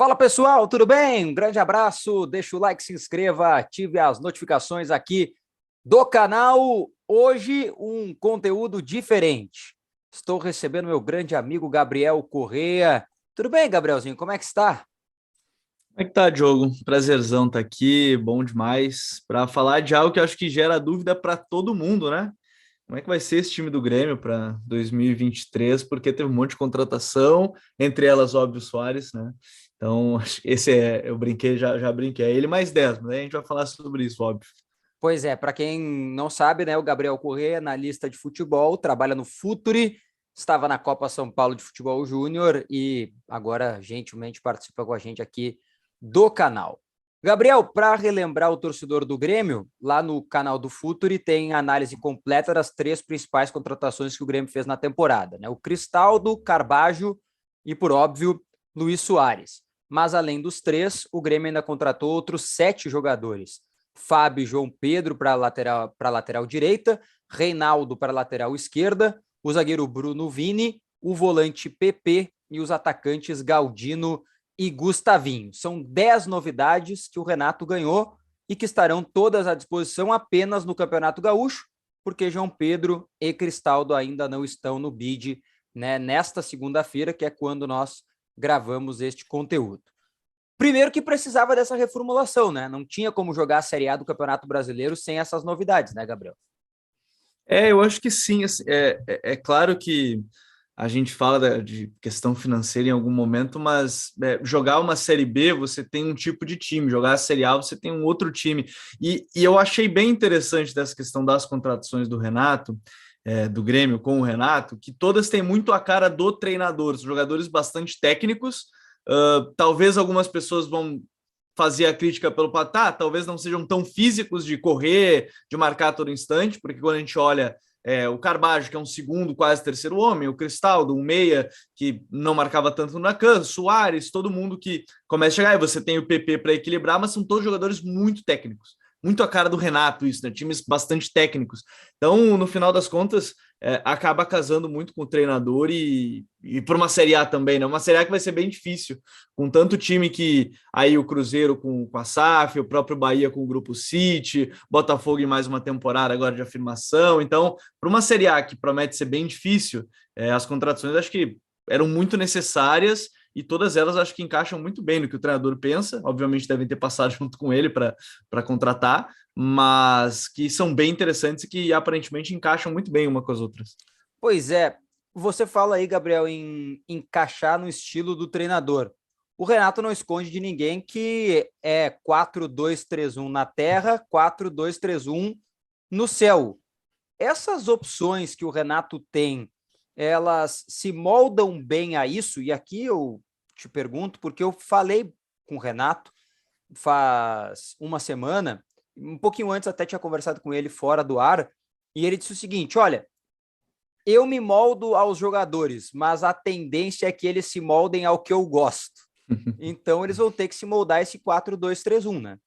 Fala pessoal, tudo bem? Um grande abraço, deixa o like, se inscreva, ative as notificações aqui do canal. Hoje um conteúdo diferente. Estou recebendo meu grande amigo Gabriel Correa. Tudo bem, Gabrielzinho? Como é que está? Como é que tá, Diogo? Prazerzão estar aqui, bom demais, para falar de algo que eu acho que gera dúvida para todo mundo, né? Como é que vai ser esse time do Grêmio para 2023? Porque teve um monte de contratação, entre elas, óbvio, o Soares, né? Então, acho que esse eu brinquei, já brinquei. É ele mais 10, mas aí a gente vai falar sobre isso, óbvio. Pois é, para quem não sabe, né, o Gabriel Correa, analista de futebol, trabalha no Futuri, estava na Copa São Paulo de Futebol Júnior e agora gentilmente participa com a gente aqui do canal. Gabriel, para relembrar o torcedor do Grêmio, lá no canal do Futuri tem a análise completa das três principais contratações que o Grêmio fez na temporada, né? O Cristaldo, Carbajo e, por óbvio, Luiz Soares. Mas além dos três, o Grêmio ainda contratou outros 7 jogadores. Fábio e João Pedro para lateral direita, Reinaldo para lateral esquerda, o zagueiro Bruno Vini, o volante PP e os atacantes Galdino e Gustavinho. São 10 novidades que o Renato ganhou e que estarão todas à disposição apenas no Campeonato Gaúcho, porque João Pedro e Cristaldo ainda não estão no bid, né, nesta segunda-feira, que é quando nós gravamos este conteúdo. Primeiro que precisava dessa reformulação, né? Não tinha como jogar a Série A do Campeonato Brasileiro sem essas novidades, né, Gabriel? Eu acho que sim. Assim, é claro que a gente fala de questão financeira em algum momento, mas jogar uma Série B você tem um tipo de time, jogar a Série A você tem um outro time. E eu achei bem interessante dessa questão das contratações do Renato, do Grêmio com o Renato, que todas têm muito a cara do treinador, são jogadores bastante técnicos. Talvez algumas pessoas vão fazer a crítica pelo Patá, talvez não sejam tão físicos de correr, de marcar a todo instante, porque quando a gente olha o Carbajo, que é um segundo, quase terceiro homem, o Cristaldo, um meia que não marcava tanto no Nacan, Soares, todo mundo que começa a chegar, e você tem o PP para equilibrar, mas são todos jogadores muito técnicos. Muito a cara do Renato isso, né? Times bastante técnicos. Então, no final das contas, acaba casando muito com o treinador e por uma Série A também, né? Uma Série A que vai ser bem difícil, com tanto time que aí o Cruzeiro com a SAF, o próprio Bahia com o Grupo City, Botafogo em mais uma temporada agora de afirmação. Então, para uma Série A que promete ser bem difícil, as contratações acho que eram muito necessárias e todas elas acho que encaixam muito bem no que o treinador pensa. Obviamente devem ter passado junto com ele para contratar, mas que são bem interessantes e que aparentemente encaixam muito bem uma com as outras. Pois é, você fala aí, Gabriel, em encaixar no estilo do treinador. O Renato não esconde de ninguém que é 4-2-3-1 na terra, 4-2-3-1 no céu. Essas opções que o Renato tem, elas se moldam bem a isso? E aqui eu te pergunto, porque eu falei com o Renato faz uma semana, um pouquinho antes até tinha conversado com ele fora do ar, e ele disse o seguinte: olha, eu me moldo aos jogadores, mas a tendência é que eles se moldem ao que eu gosto. Então eles vão ter que se moldar esse 4-2-3-1, né?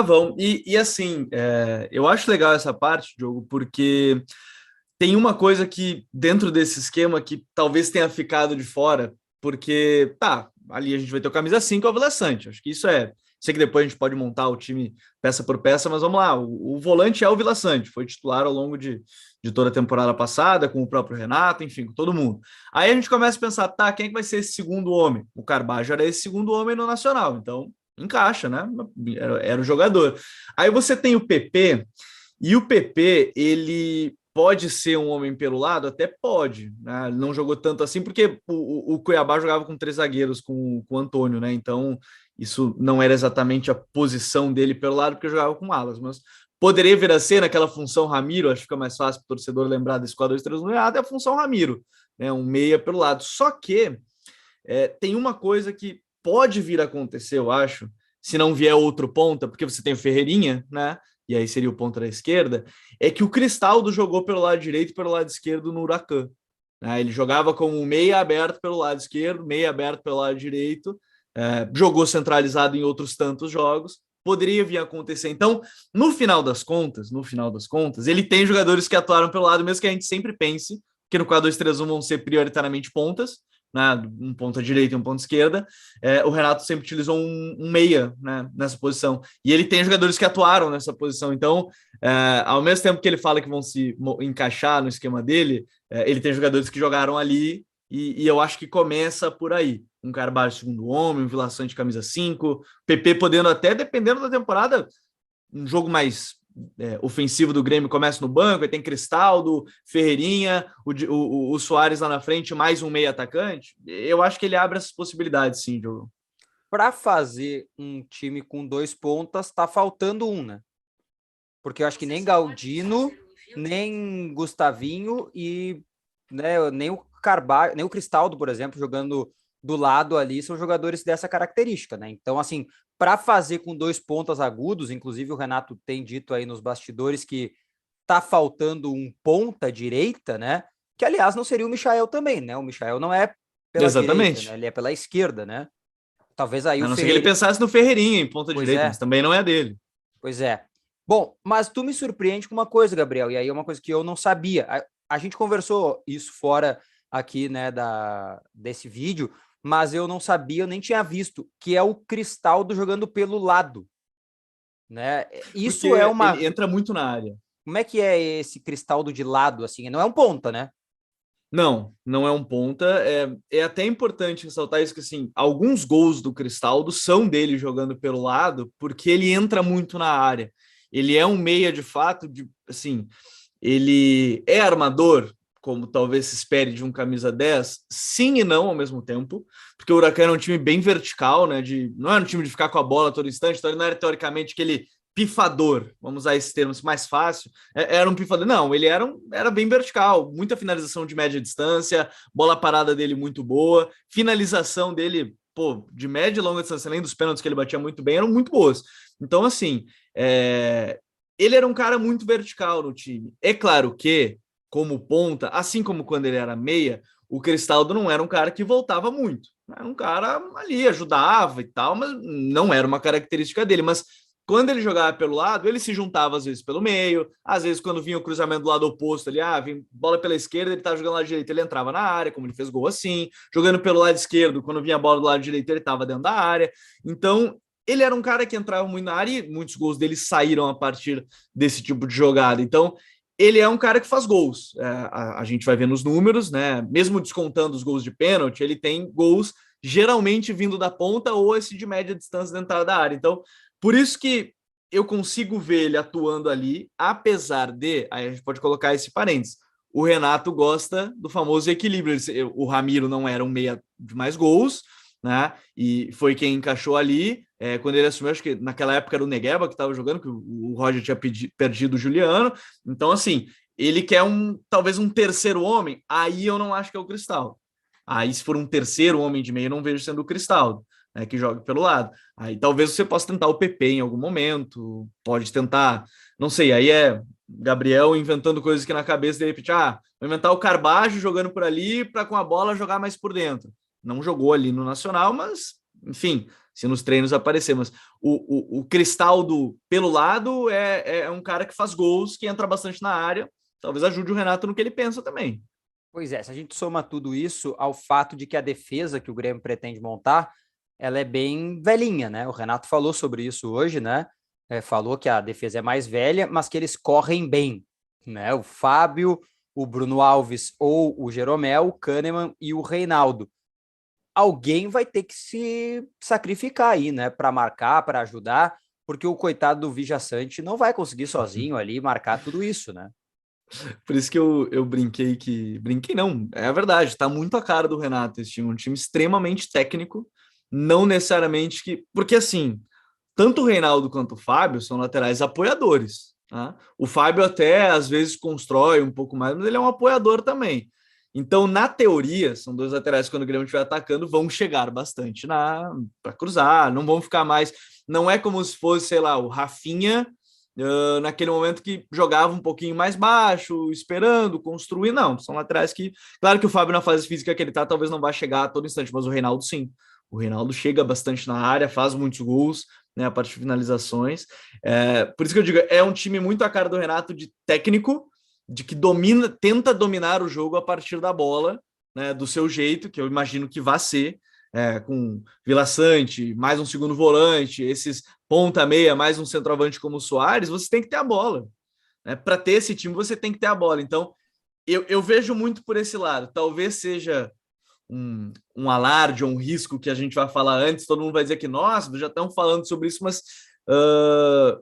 Vão. E assim, eu acho legal essa parte, Diogo, porque tem uma coisa que, dentro desse esquema, que talvez tenha ficado de fora, porque, tá, ali a gente vai ter o camisa 5, é o Vila Sante. Acho que isso é. Sei que depois a gente pode montar o time peça por peça, mas vamos lá. O volante é o Vila Sante, foi titular ao longo de toda a temporada passada, com o próprio Renato, enfim, com todo mundo. Aí a gente começa a pensar, tá, quem é que vai ser esse segundo homem? O Carbajo era esse segundo homem no Nacional, então encaixa, né? Era o jogador. Aí você tem o PP, e o PP, ele pode ser um homem pelo lado? Até pode, né? Ele não jogou tanto assim, porque o Cuiabá jogava com 3 zagueiros, com o Antônio, né? Então, isso não era exatamente a posição dele pelo lado, porque jogava com alas, mas poderia vir a ser naquela função Ramiro, acho que fica mais fácil para o torcedor lembrar desse 4-2-3-1, é a função Ramiro, né? Um meia pelo lado. Só que tem uma coisa que pode vir a acontecer, eu acho, se não vier outro ponta, porque você tem o Ferreirinha, né? E aí seria o ponta da esquerda, é que o Cristaldo jogou pelo lado direito e pelo lado esquerdo no Huracan. Né? Ele jogava como meia aberto pelo lado esquerdo, meia aberto pelo lado direito, jogou centralizado em outros tantos jogos, poderia vir a acontecer. Então, no final das contas, ele tem jogadores que atuaram pelo lado, mesmo que a gente sempre pense que no 4-2-3-1 vão ser prioritariamente pontas, né, um ponta direita e um ponta esquerda, o Renato sempre utilizou um meia, né, nessa posição. E ele tem jogadores que atuaram nessa posição. Então, ao mesmo tempo que ele fala que vão se encaixar no esquema dele, ele tem jogadores que jogaram ali e eu acho que começa por aí. Um Carvalho segundo homem, um Vila Sante camisa 5, PP podendo até, dependendo da temporada, um jogo mais ofensivo do Grêmio começa no banco, aí tem Cristaldo, Ferreirinha, o Soares lá na frente, mais um meio atacante. Eu acho que ele abre essas possibilidades, sim, Diogo. Para fazer um time com 2 pontas, tá faltando um, né? Porque eu acho que nem Galdino, nem Gustavinho e, né, nem o Carvalho, nem o Cristaldo, por exemplo, jogando do lado ali, são jogadores dessa característica, né? Então, assim, para fazer com 2 pontas agudos, inclusive o Renato tem dito aí nos bastidores que tá faltando um ponta direita, né? Que, aliás, não seria o Michael também, né? O Michael não é pela direita, né? Exatamente. Ele é pela esquerda, né? Talvez aí A o não ser que ele Ferreira... pensasse no Ferreirinha em ponta Pois direita, mas é, também não é dele. pois é. Bom, mas tu me surpreende com uma coisa, Gabriel, e aí é uma coisa que eu não sabia. A gente conversou isso fora aqui, né, desse vídeo, mas eu não sabia, eu nem tinha visto, que é o Cristaldo jogando pelo lado, né? Isso é Porque uma... ele entra muito na área. Como é que é esse Cristaldo de lado, assim? Não é um ponta, né? Não, não é um ponta. É até importante ressaltar isso, que assim, alguns gols do Cristaldo são dele jogando pelo lado, porque ele entra muito na área. Ele é um meia de fato, assim, ele é armador, como talvez se espere de um camisa 10, sim e não ao mesmo tempo, porque o Huracan é um time bem vertical, né? Não é um time de ficar com a bola todo instante, então ele não era teoricamente aquele pifador, vamos usar esse termo mais fácil, era um pifador, não, ele era bem vertical, muita finalização de média distância, bola parada dele muito boa, finalização dele, pô, de média e longa distância, além dos pênaltis que ele batia muito bem, eram muito boas. Então, assim, ele era um cara muito vertical no time. É claro que, como ponta, assim como quando ele era meia, o Cristaldo não era um cara que voltava muito. Era um cara ali, ajudava e tal, mas não era uma característica dele. Mas quando ele jogava pelo lado, ele se juntava às vezes pelo meio, às vezes quando vinha o cruzamento do lado oposto, ali, vinha bola pela esquerda, ele estava jogando lá direito, ele entrava na área, como ele fez gol assim, jogando pelo lado esquerdo, quando vinha a bola do lado direito, ele estava dentro da área. Então, ele era um cara que entrava muito na área e muitos gols dele saíram a partir desse tipo de jogada. Então, ele é um cara que faz gols. A gente vai ver nos números, né? Mesmo descontando os gols de pênalti, ele tem gols geralmente vindo da ponta ou esse de média distância dentro da área. Então, por isso que eu consigo ver ele atuando ali, apesar de, aí a gente pode colocar esse parênteses, o Renato gosta do famoso equilíbrio. O Ramiro não era um meia de mais gols, né? E foi quem encaixou ali. Quando ele assumiu, acho que naquela época era o Negueba que estava jogando, que o Roger tinha perdido o Juliano. Então, assim, ele quer talvez um terceiro homem, aí eu não acho que é o Cristaldo. Aí, se for um terceiro homem de meio, eu não vejo sendo o Cristaldo, né, que joga pelo lado. Aí talvez você possa tentar o PP em algum momento, pode tentar, não sei, aí é Gabriel inventando coisas aqui na cabeça, de repente, vou inventar o Carbajo jogando por ali para com a bola jogar mais por dentro. Não jogou ali no Nacional, mas, enfim, se nos treinos aparecer. Mas o Cristaldo pelo lado é um cara que faz gols, que entra bastante na área. Talvez ajude o Renato no que ele pensa também. Pois é, se a gente soma tudo isso ao fato de que a defesa que o Grêmio pretende montar, ela é bem velhinha, né? O Renato falou sobre isso hoje, né? Falou que a defesa é mais velha, mas que eles correm bem, né? O Fábio, o Bruno Alves ou o Jeromel, o Kahneman e o Reinaldo. Alguém vai ter que se sacrificar aí, né? Para marcar, para ajudar, porque o coitado do Vija Sante não vai conseguir sozinho ali marcar tudo isso, né? Por isso que eu brinquei que. Brinquei, não, é a verdade, tá muito a cara do Renato esse time, um time extremamente técnico, não necessariamente que. Porque assim, tanto o Reinaldo quanto o Fábio são laterais apoiadores. Tá? O Fábio até às vezes constrói um pouco mais, mas ele é um apoiador também. Então, na teoria, são dois laterais que quando o Grêmio estiver atacando, vão chegar bastante para cruzar, não vão ficar mais. Não é como se fosse, sei lá, o Rafinha naquele momento que jogava um pouquinho mais baixo, esperando, construir, não, são laterais que, claro que o Fábio na fase física que ele tá, talvez não vá chegar a todo instante, mas o Reinaldo sim, o Reinaldo chega bastante na área, faz muitos gols, né, a partir de finalizações, por isso que eu digo, é um time muito a cara do Renato de técnico, de que tenta dominar o jogo a partir da bola, né, do seu jeito, que eu imagino que vai ser, com Vila Sante, mais um segundo volante, esses ponta meia, mais um centroavante como o Soares, você tem que ter a bola. Né? Para ter esse time, você tem que ter a bola. Então, eu vejo muito por esse lado. Talvez seja um alarde ou um risco que a gente vai falar antes, todo mundo vai dizer que, nossa, já estão falando sobre isso, mas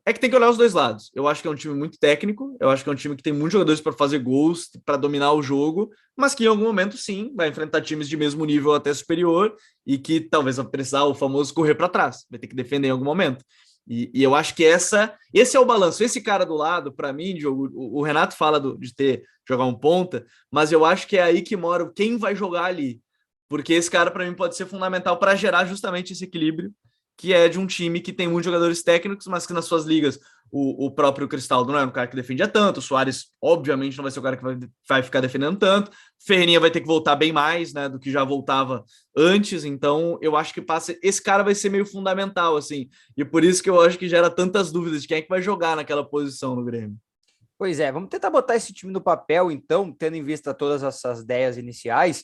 é que tem que olhar os dois lados. Eu acho que é um time muito técnico, eu acho que é um time que tem muitos jogadores para fazer gols, para dominar o jogo, mas que em algum momento, sim, vai enfrentar times de mesmo nível até superior e que talvez vai precisar o famoso correr para trás, vai ter que defender em algum momento. E eu acho que esse é o balanço. Esse cara do lado, para mim, Diogo, o Renato fala de jogar um ponta, mas eu acho que é aí que mora quem vai jogar ali. Porque esse cara, para mim, pode ser fundamental para gerar justamente esse equilíbrio, que é de um time que tem muitos jogadores técnicos, mas que nas suas ligas o próprio Cristaldo não é um cara que defendia tanto, o Soares, obviamente, não vai ser o cara que vai ficar defendendo tanto, Ferreirinha vai ter que voltar bem mais, né, do que já voltava antes, então eu acho que esse cara vai ser meio fundamental, assim, e por isso que eu acho que gera tantas dúvidas de quem é que vai jogar naquela posição no Grêmio. Pois é, vamos tentar botar esse time no papel, então, tendo em vista todas essas ideias iniciais.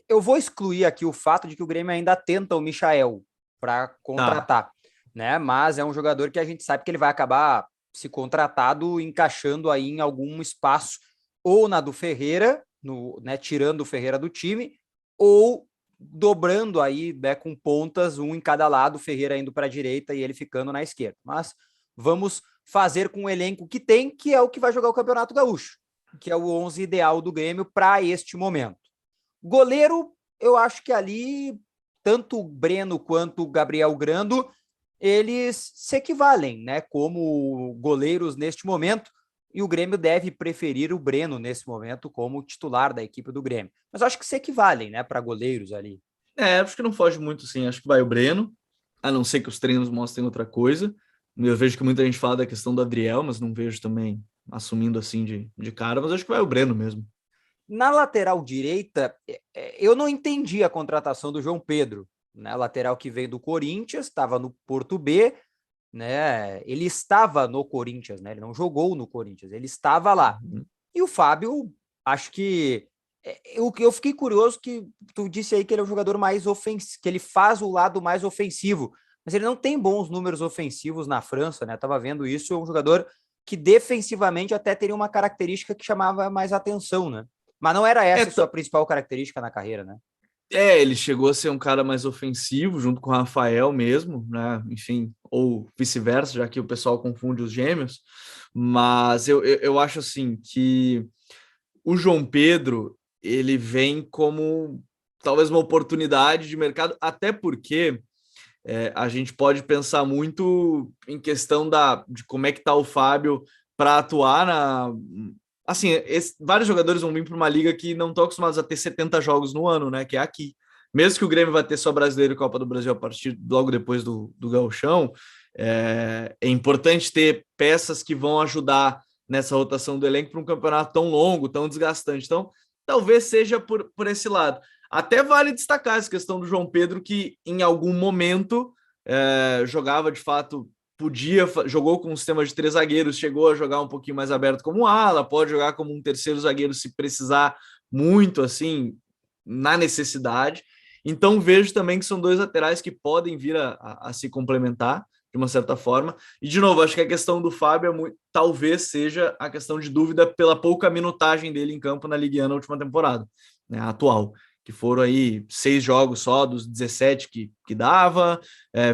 Eu vou excluir aqui o fato de que o Grêmio ainda tenta o Michael para contratar, né? Mas é um jogador que a gente sabe que ele vai acabar se contratado, encaixando aí em algum espaço, ou na do Ferreira, né, tirando o Ferreira do time, ou dobrando aí, né, com pontas, um em cada lado, o Ferreira indo para a direita e ele ficando na esquerda. Mas vamos fazer com o elenco que tem, que é o que vai jogar o Campeonato Gaúcho, que é o 11 ideal do Grêmio para este momento. Goleiro, eu acho que ali, tanto o Breno quanto o Gabriel Grando, eles se equivalem, né, como goleiros neste momento, e o Grêmio deve preferir o Breno nesse momento como titular da equipe do Grêmio. Mas eu acho que se equivalem, né, para goleiros ali. Acho que não foge muito, sim. Acho que vai o Breno, a não ser que os treinos mostrem outra coisa. Eu vejo que muita gente fala da questão do Adriel, mas não vejo também assumindo assim de cara, mas acho que vai o Breno mesmo. Na lateral direita, eu não entendi a contratação do João Pedro, né? Lateral que veio do Corinthians, estava no Porto B, né? Ele estava no Corinthians, né? Ele não jogou no Corinthians, ele estava lá. Uhum. E o Fábio, acho que eu fiquei curioso que tu disse aí que ele é o jogador mais ofensivo, que ele faz o lado mais ofensivo, mas ele não tem bons números ofensivos na França, né? Eu tava vendo isso, é um jogador que defensivamente até teria uma característica que chamava mais atenção, né? Mas não era essa a sua principal característica na carreira, né? Ele chegou a ser um cara mais ofensivo, junto com o Rafael mesmo, né? Enfim, ou vice-versa, já que o pessoal confunde os gêmeos. Mas eu acho assim que o João Pedro ele vem como talvez uma oportunidade de mercado, até porque a gente pode pensar muito em questão de como é que está o Fábio para atuar na. Assim, vários jogadores vão vir para uma liga que não estão acostumados a ter 70 jogos no ano, né? Que é aqui. Mesmo que o Grêmio vai ter só Brasileiro e Copa do Brasil a partir logo depois do Gauchão, é importante ter peças que vão ajudar nessa rotação do elenco para um campeonato tão longo, tão desgastante. Então, talvez seja por esse lado. Até vale destacar essa questão do João Pedro, que em algum momento jogava de fato, jogou com um sistema de 3 zagueiros, chegou a jogar um pouquinho mais aberto como ala, pode jogar como um terceiro zagueiro se precisar muito, assim, na necessidade. Então vejo também que são 2 laterais que podem vir a se complementar de uma certa forma. E, de novo, acho que a questão do Fábio talvez seja a questão de dúvida pela pouca minutagem dele em campo na Ligue 1 na última temporada, né, atual, que foram aí 6 jogos só dos 17 que dava,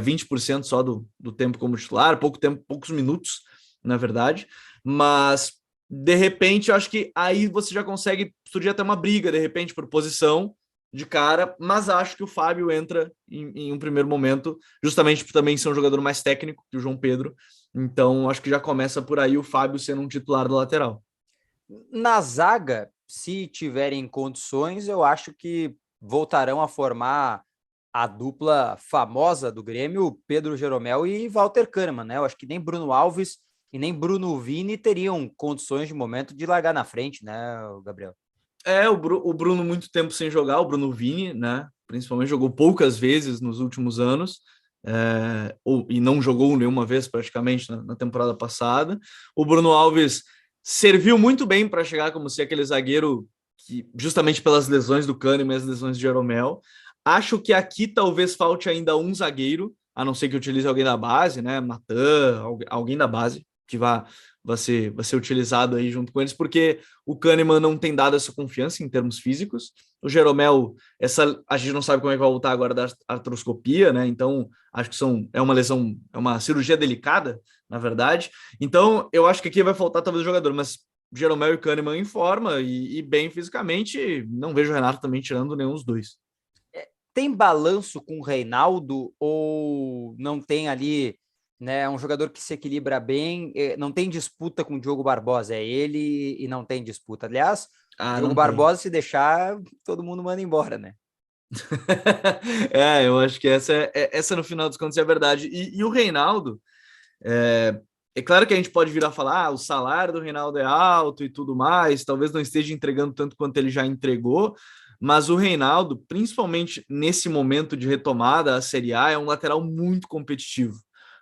20% só do tempo como titular, pouco tempo, poucos minutos, na verdade, mas de repente eu acho que aí você já consegue surgir até uma briga, de repente, por posição de cara, mas acho que o Fábio entra em um primeiro momento, justamente por também ser um jogador mais técnico que o João Pedro, então acho que já começa por aí o Fábio sendo um titular do lateral. Na zaga, se tiverem condições, eu acho que voltarão a formar a dupla famosa do Grêmio, Pedro Jeromel e Walter Kahneman, né? Eu acho que nem Bruno Alves e nem Bruno Vini teriam condições de momento de largar na frente, né, Gabriel? O Bruno muito tempo sem jogar, o Bruno Vini, né? Principalmente jogou poucas vezes nos últimos anos, e não jogou nenhuma vez praticamente na temporada passada. O Bruno Alves serviu muito bem para chegar como ser aquele zagueiro que justamente pelas lesões do Kahneman e as lesões de Jeromel. Acho que aqui talvez falte ainda um zagueiro, a não ser que utilize alguém da base, né? Matan, alguém da base, que vai ser utilizado aí junto com eles, porque o Kahneman não tem dado essa confiança em termos físicos. O Jeromel, a gente não sabe como é que vai voltar agora da artroscopia, né? Então, acho que é uma lesão, é uma cirurgia delicada, na verdade. Então, eu acho que aqui vai faltar talvez o jogador, mas Jeromel e Kahneman em forma e bem fisicamente, não vejo o Renato também tirando nenhum dos dois. Tem balanço com o Reinaldo ou não tem ali, né? É um jogador que se equilibra bem, não tem disputa com o Diogo Barbosa, é ele e não tem disputa. Aliás, Diogo Não tem. Barbosa, se deixar, todo mundo manda embora, né? Eu acho que essa no final dos contos é a verdade. E o Reinaldo, é claro que a gente pode vir a falar, o salário do Reinaldo é alto e tudo mais, talvez não esteja entregando tanto quanto ele já entregou, mas o Reinaldo, principalmente nesse momento de retomada, a Série A é um lateral muito competitivo,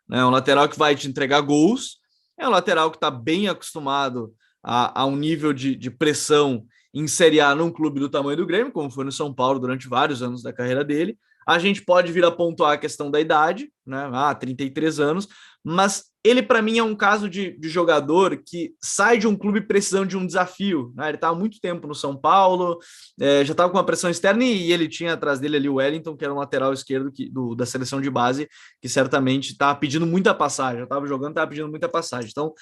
né? É um lateral que vai te entregar gols, é um lateral que está bem acostumado a um nível de pressão em Série A num clube do tamanho do Grêmio, como foi no São Paulo durante vários anos da carreira dele. A gente pode vir a pontuar a questão da idade, né? 33 anos, mas ele, para mim, é um caso de jogador que sai de um clube precisando de um desafio, né? Ele estava há muito tempo no São Paulo, já estava com uma pressão externa e ele tinha atrás dele ali o Wellington, que era um lateral esquerdo da seleção de base, que certamente estava pedindo muita passagem, já estava jogando, estava pedindo muita passagem. Então,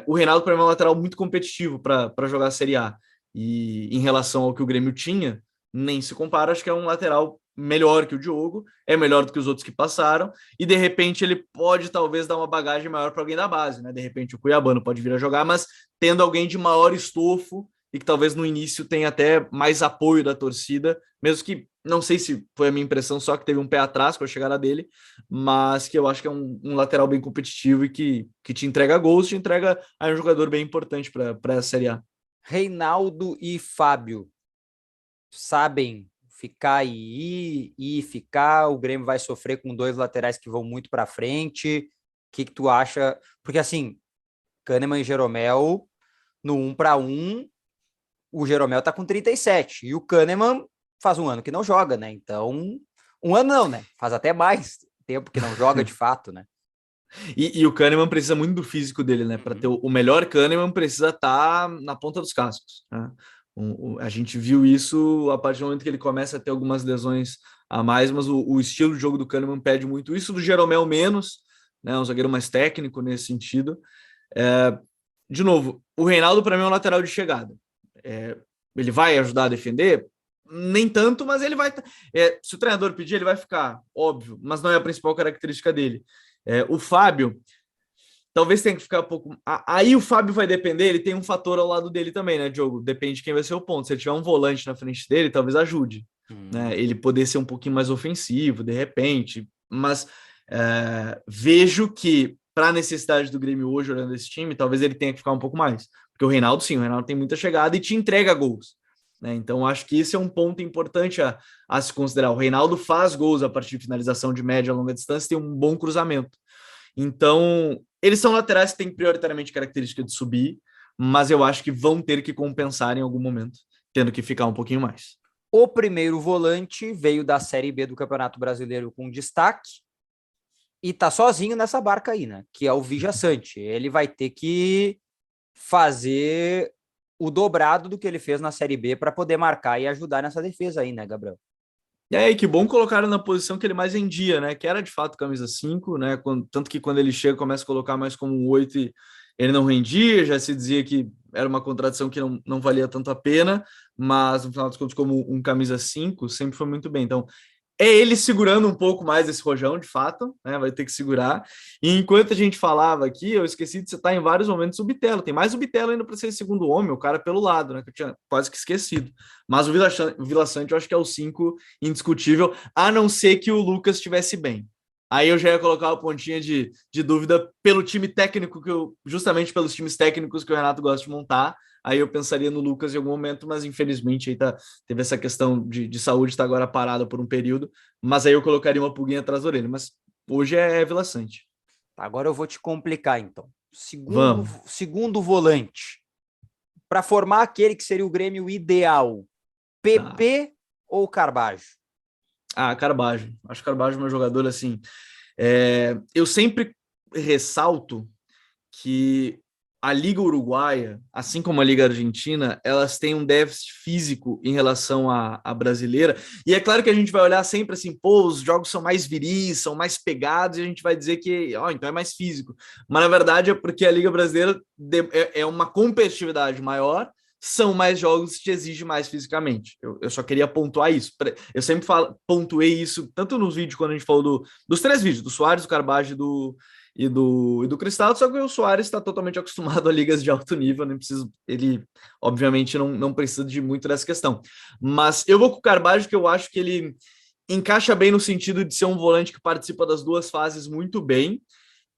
o Reinaldo, para mim, é um lateral muito competitivo para jogar a Série A. E em relação ao que o Grêmio tinha, nem se compara, acho que é um lateral melhor que o Diogo, é melhor do que os outros que passaram, e de repente ele pode talvez dar uma bagagem maior para alguém da base, né? De repente o Cuiabano pode vir a jogar, mas tendo alguém de maior estofo e que talvez no início tenha até mais apoio da torcida, mesmo que não sei se foi a minha impressão, só que teve um pé atrás com a chegada dele, mas que eu acho que é um lateral bem competitivo e que te entrega gols, te entrega aí um jogador bem importante para a Série A. Reinaldo e Fábio sabem ficar e ir, ficar. O Grêmio vai sofrer com dois laterais que vão muito para frente. O que tu acha? Porque assim, Kahneman e Jeromel no 1-1, o Jeromel tá com 37 e o Kahneman faz um ano que não joga, né? Então, um ano não, né? Faz até mais tempo que não joga de fato, né? E o Kahneman precisa muito do físico dele, né? Para ter o melhor Kahneman precisa estar na ponta dos cascos, né? A gente viu isso a partir do momento que ele começa a ter algumas lesões a mais, mas o estilo de jogo do Kahneman pede muito isso, do Jeromel menos, né? Um zagueiro mais técnico nesse sentido. De novo, o Reinaldo para mim é um lateral de chegada. Ele vai ajudar a defender? Nem tanto, mas ele vai. Se o treinador pedir, ele vai ficar, óbvio, mas não é a principal característica dele. O Fábio, talvez tenha que ficar um pouco. Aí o Fábio vai depender, ele tem um fator ao lado dele também, né, Diogo? Depende de quem vai ser o ponto. Se ele tiver um volante na frente dele, talvez ajude, né? Ele poder ser um pouquinho mais ofensivo, de repente. Mas vejo que, para a necessidade do Grêmio hoje, olhando esse time, talvez ele tenha que ficar um pouco mais. Porque o Reinaldo, sim, o Reinaldo tem muita chegada e te entrega gols. Né? Então, acho que esse é um ponto importante a se considerar. O Reinaldo faz gols a partir de finalização de média a longa distância, tem um bom cruzamento. Então, eles são laterais que têm prioritariamente característica de subir, mas eu acho que vão ter que compensar em algum momento, tendo que ficar um pouquinho mais. O primeiro volante veio da Série B do Campeonato Brasileiro com destaque e tá sozinho nessa barca aí, né? Que é o Vija Sante. Ele vai ter que fazer o dobrado do que ele fez na Série B para poder marcar e ajudar nessa defesa aí, né, Gabriel? E que bom colocar na posição que ele mais rendia, né? Que era de fato camisa 5, né? Tanto que quando ele chega, começa a colocar mais como um 8 e ele não rendia, já se dizia que era uma contradição que não valia tanto a pena, mas no final dos contos, como um camisa 5, sempre foi muito bem. Então, é ele segurando um pouco mais esse rojão, de fato, né? Vai ter que segurar. E enquanto a gente falava aqui, eu esqueci de citar em vários momentos o Bitelo. Tem mais o Bitelo ainda para ser segundo homem, o cara pelo lado, né? Que eu tinha quase que esquecido. Mas o Vila Sante eu acho que é o 5 indiscutível, a não ser que o Lucas estivesse bem. Aí eu já ia colocar uma pontinha de dúvida pelo time técnico, justamente pelos times técnicos que o Renato gosta de montar. Aí eu pensaria no Lucas em algum momento, mas infelizmente aí teve essa questão de saúde, está agora parada por um período, mas aí eu colocaria uma pulguinha atrás da orelha, mas hoje é Vila Sante. Agora eu vou te complicar, então. Vamos. Segundo volante, para formar aquele que seria o Grêmio ideal, PP ou Carbajo? Carbajo. Acho que Carbajo é um jogador assim. Eu sempre ressalto que a Liga Uruguaia, assim como a Liga Argentina, elas têm um déficit físico em relação à brasileira. E é claro que a gente vai olhar sempre assim, pô, os jogos são mais viris, são mais pegados, e a gente vai dizer que, então é mais físico. Mas na verdade é porque a Liga Brasileira é uma competitividade maior, são mais jogos que te exigem mais fisicamente. Eu só queria pontuar isso. Eu sempre pontuei isso, tanto nos vídeos, quando a gente falou dos 3 vídeos, do Suárez, do Carbajo e do Cristaldo, só que o Suárez está totalmente acostumado a ligas de alto nível, nem preciso, ele obviamente não precisa de muito dessa questão. Mas eu vou com o Carbajo, que eu acho que ele encaixa bem no sentido de ser um volante que participa das 2 fases muito bem.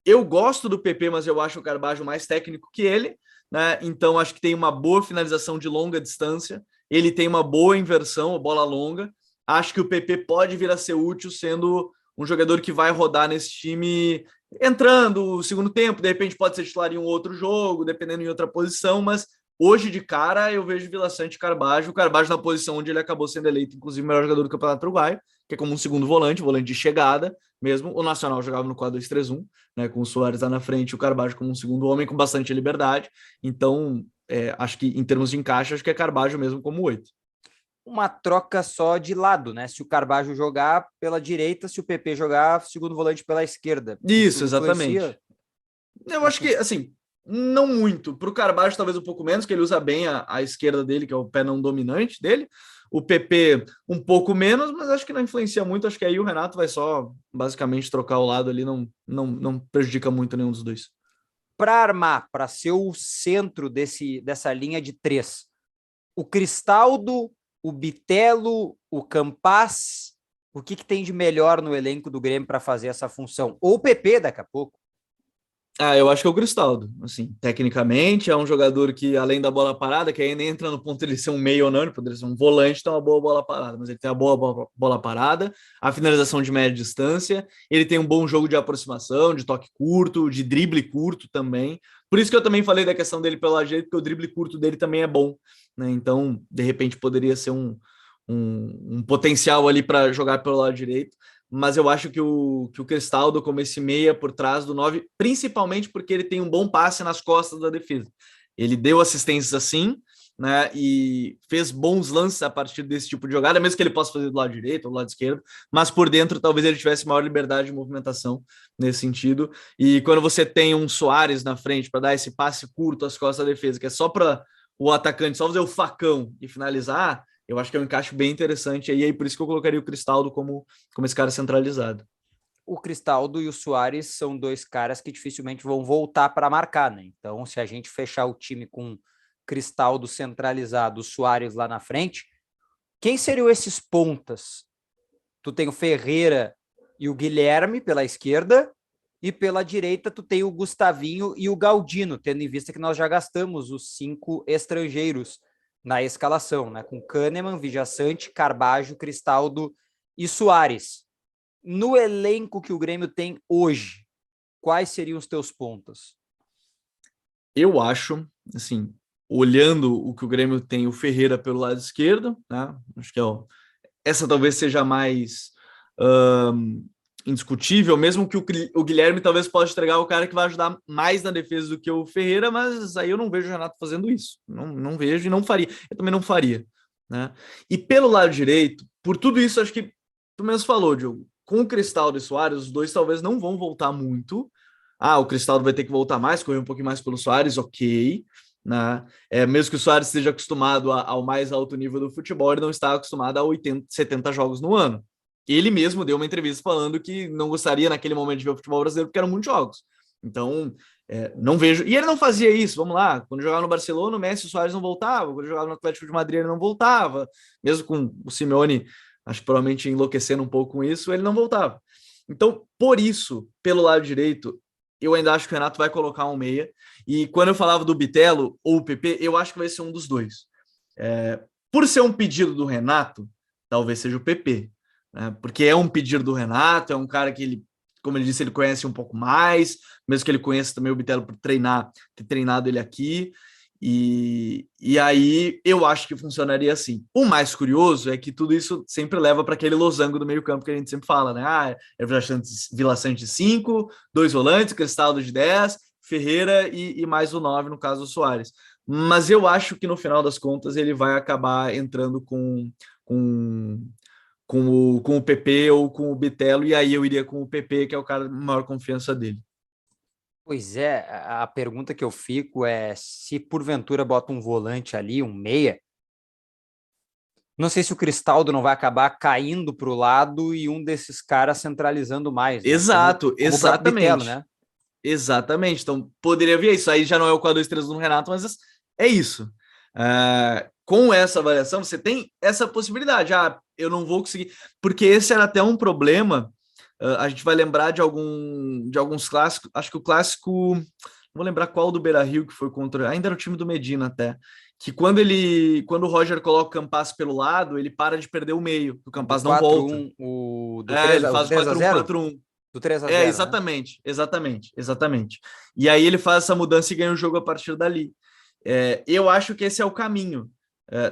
Eu gosto do PP, mas eu acho o Carbajo mais técnico que ele, né? Então acho que tem uma boa finalização de longa distância, ele tem uma boa inversão, bola longa. Acho que o PP pode vir a ser útil sendo um jogador que vai rodar nesse time entrando no segundo tempo, de repente pode ser titular em um outro jogo, dependendo em outra posição, mas hoje de cara eu vejo Vila Sante e Carbajo, o Carbajo na posição onde ele acabou sendo eleito, inclusive, o melhor jogador do Campeonato Uruguaio, que é como um segundo volante de chegada mesmo. O Nacional jogava no 4-2-3-1, né, com o Suárez lá na frente e o Carbajo como um segundo homem com bastante liberdade. Então, acho que em termos de encaixe, acho que é Carbajo mesmo como 8. Uma troca só de lado, né? Se o Carbajo jogar pela direita, se o PP jogar segundo volante pela esquerda. Isso exatamente. Eu acho que, assim, não muito. Para o Carbajo, talvez um pouco menos, que ele usa bem a esquerda dele, que é o pé não dominante dele. O PP um pouco menos, mas acho que não influencia muito. Acho que aí o Renato vai só, basicamente, trocar o lado ali, não prejudica muito nenhum dos dois. Para armar, para ser o centro dessa linha de 3, o Cristaldo, o Bitelo, o Campas, o que tem de melhor no elenco do Grêmio para fazer essa função? Ou o PP daqui a pouco? Eu acho que é o Cristaldo. Assim, tecnicamente, é um jogador que, além da bola parada, que ainda entra no ponto de ele ser um meio ou não, ele poderia ser um volante, tem uma boa bola parada, mas ele tem a bola parada, a finalização de média distância, ele tem um bom jogo de aproximação, de toque curto, de drible curto também. Por isso que eu também falei da questão dele pelo lado direito, porque o drible curto dele também é bom, né? Então, de repente, poderia ser um potencial ali para jogar pelo lado direito. Mas eu acho que o Cristaldo, como esse meia por trás do 9, principalmente porque ele tem um bom passe nas costas da defesa. Ele deu assistências assim, né, e fez bons lances a partir desse tipo de jogada, mesmo que ele possa fazer do lado direito ou do lado esquerdo, mas por dentro talvez ele tivesse maior liberdade de movimentação nesse sentido. E quando você tem um Suárez na frente para dar esse passe curto às costas da defesa, que é só para o atacante só fazer o facão e finalizar, eu acho que é um encaixe bem interessante aí por isso que eu colocaria o Cristaldo como esse cara centralizado. O Cristaldo e o Suárez são 2 caras que dificilmente vão voltar para marcar, né? Então, se a gente fechar o time com Cristaldo centralizado, o Suárez lá na frente, quem seriam esses pontas? Tu tem o Ferreira e o Guilherme pela esquerda, e pela direita tu tem o Gustavinho e o Galdino, tendo em vista que nós já gastamos os 5 estrangeiros na escalação, né? Com Kahneman, Vijaçante, Carbajo, Cristaldo e Suárez. No elenco que o Grêmio tem hoje, quais seriam os teus pontos? Eu acho, assim, olhando o que o Grêmio tem, o Ferreira pelo lado esquerdo, né? Acho que essa talvez seja mais indiscutível, mesmo que o Guilherme talvez possa entregar o cara que vai ajudar mais na defesa do que o Ferreira, mas aí eu não vejo o Renato fazendo isso. Não vejo e não faria. Eu também não faria, né? E pelo lado direito, por tudo isso, acho que tu mesmo falou, Diogo, com o Cristaldo e Suárez, os dois talvez não vão voltar muito. O Cristaldo vai ter que voltar mais, correr um pouquinho mais pelo Suárez, ok, né? Mesmo que o Suárez esteja acostumado ao mais alto nível do futebol, ele não está acostumado a 80, 70 jogos no ano. Ele mesmo deu uma entrevista falando que não gostaria naquele momento de ver o futebol brasileiro porque eram muitos jogos. Então, não vejo. E ele não fazia isso, vamos lá. Quando jogava no Barcelona, o Messi e o Suárez não voltavam. Quando jogava no Atlético de Madrid, ele não voltava. Mesmo com o Simeone, acho que provavelmente enlouquecendo um pouco com isso, ele não voltava. Então, por isso, pelo lado direito, eu ainda acho que o Renato vai colocar um meia. E quando eu falava do Bitelo ou o PP, eu acho que vai ser um dos dois. Por ser um pedido do Renato, talvez seja o PP. Né? Porque é um pedido do Renato, é um cara que ele, como ele disse, ele conhece um pouco mais, mesmo que ele conheça também o Bitelo por ter treinado ele aqui. E aí eu acho que funcionaria assim. O mais curioso é que tudo isso sempre leva para aquele losango do meio-campo que a gente sempre fala, né? Ah, é Vila Sante 5, dois volantes, Cristaldo de 10, Ferreira e mais o 9, no caso o Soares. Mas eu acho que no final das contas ele vai acabar entrando com, com o PP ou com o Bitelo, e aí eu iria com o PP, que é o cara de maior confiança dele. Pois é, a pergunta que eu fico é se porventura bota um volante ali, um meia, não sei se o Cristaldo não vai acabar caindo para o lado e um desses caras centralizando mais, né? Exato, Como o próprio Bitelo, exatamente. né? Exatamente. Então, poderia vir isso. Aí já não é o 4-2-3 do Renato, mas é isso. Com essa avaliação, você tem essa possibilidade. Ah, eu não vou conseguir. Porque esse era até um problema. A gente vai lembrar de alguns clássicos. Acho que o clássico. Não vou lembrar qual do Beira-Rio que foi contra. Ainda era o time do Medina até. Que quando o Roger coloca o Campas pelo lado, ele para de perder o meio. O Do Campas não volta. 4-1, do 3 Ele o faz o 3 a 0 4-1-4-1. do 3 a É, 0 né? exatamente. E aí ele faz essa mudança e ganha o jogo a partir dali. Eu acho que esse é o caminho.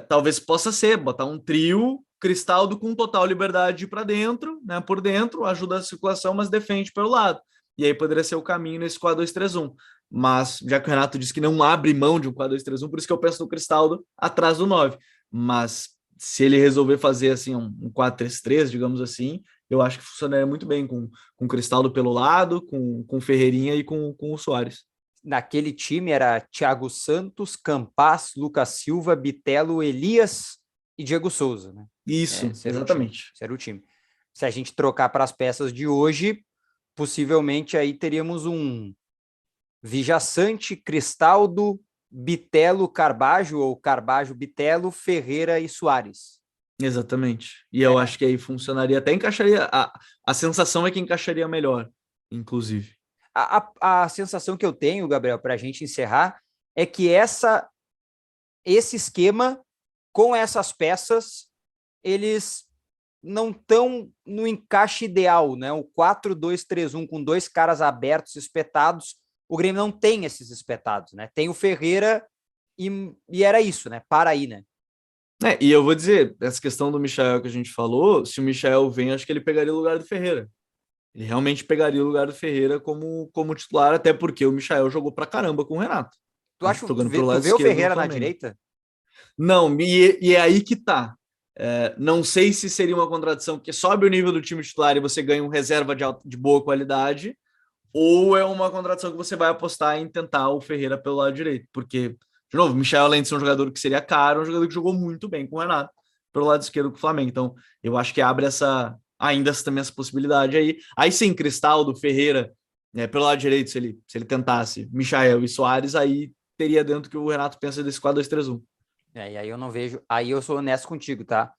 Talvez possa ser, botar um trio, Cristaldo com total liberdade para dentro, né? Por dentro, ajuda a circulação, mas defende pelo lado. E aí poderia ser o caminho nesse 4-2-3-1. Mas, já que o Renato disse que não abre mão de um 4-2-3-1, por isso que eu penso no Cristaldo atrás do 9. Mas se ele resolver fazer assim um 4-3-3, digamos assim, eu acho que funcionaria muito bem com o Cristaldo pelo lado, com Ferreirinha e com o Soares. Naquele time era Thiago Santos, Campas, Lucas Silva, Bitelo, Elias e Diego Souza, né? Isso, exatamente. Esse era o time. Se a gente trocar para as peças de hoje, possivelmente aí teríamos um Vijaçante, Cristaldo, Bitelo, Carbajo, ou Carbajo, Bitelo, Ferreira e Soares. Exatamente. E eu acho que aí funcionaria, até encaixaria. A sensação é que encaixaria melhor, inclusive. A sensação que eu tenho, Gabriel, para a gente encerrar, é que esse esquema, com essas peças, eles não estão no encaixe ideal, né? O 4-2-3-1 com dois caras abertos, espetados, o Grêmio não tem esses espetados, né? Tem o Ferreira e era isso, né? Para aí, né? E eu vou dizer, essa questão do Michael que a gente falou, se o Michael vem, acho que ele pegaria o lugar do Ferreira. Ele realmente pegaria o lugar do Ferreira como titular, até porque o Michael jogou pra caramba com o Renato. Jogando pelo Tu lado vê o esquerdo do Ferreira na Flamengo. direita? Não, e é aí que tá. Não sei se seria uma contradição que sobe o nível do time titular e você ganha um reserva de boa qualidade, ou é uma contradição que você vai apostar em tentar o Ferreira pelo lado direito, porque, de novo, o Michel, além de ser um jogador que seria caro, é um jogador que jogou muito bem com o Renato pelo lado esquerdo com o Flamengo. Então, eu acho que abre ainda também essa possibilidade aí. Aí sim, Cristaldo, Ferreira, pelo lado direito, se ele tentasse Michael e Soares, aí teria dentro que o Renato pensa desse 4-2-3-1. E aí eu não vejo. Aí eu sou honesto contigo, tá?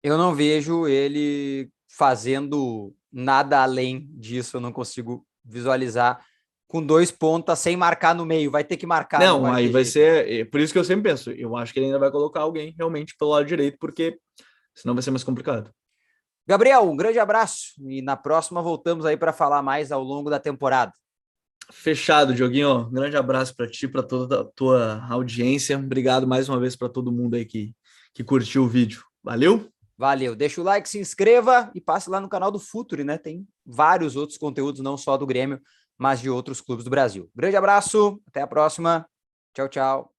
Eu não vejo ele fazendo nada além disso. Eu não consigo visualizar com dois pontas sem marcar no meio. Vai ter que marcar, não Não, vai aí ter vai jeito. ser. Por isso que eu sempre penso, eu acho que ele ainda vai colocar alguém realmente pelo lado direito, porque senão vai ser mais complicado. Gabriel, um grande abraço e na próxima voltamos aí para falar mais ao longo da temporada. Fechado, Dioguinho. Um grande abraço para ti, para toda a tua audiência. Obrigado mais uma vez para todo mundo aí que curtiu o vídeo. Valeu? Valeu, deixa o like, se inscreva e passe lá no canal do Futuri, né? Tem vários outros conteúdos, não só do Grêmio, mas de outros clubes do Brasil. Grande abraço, até a próxima. Tchau, tchau.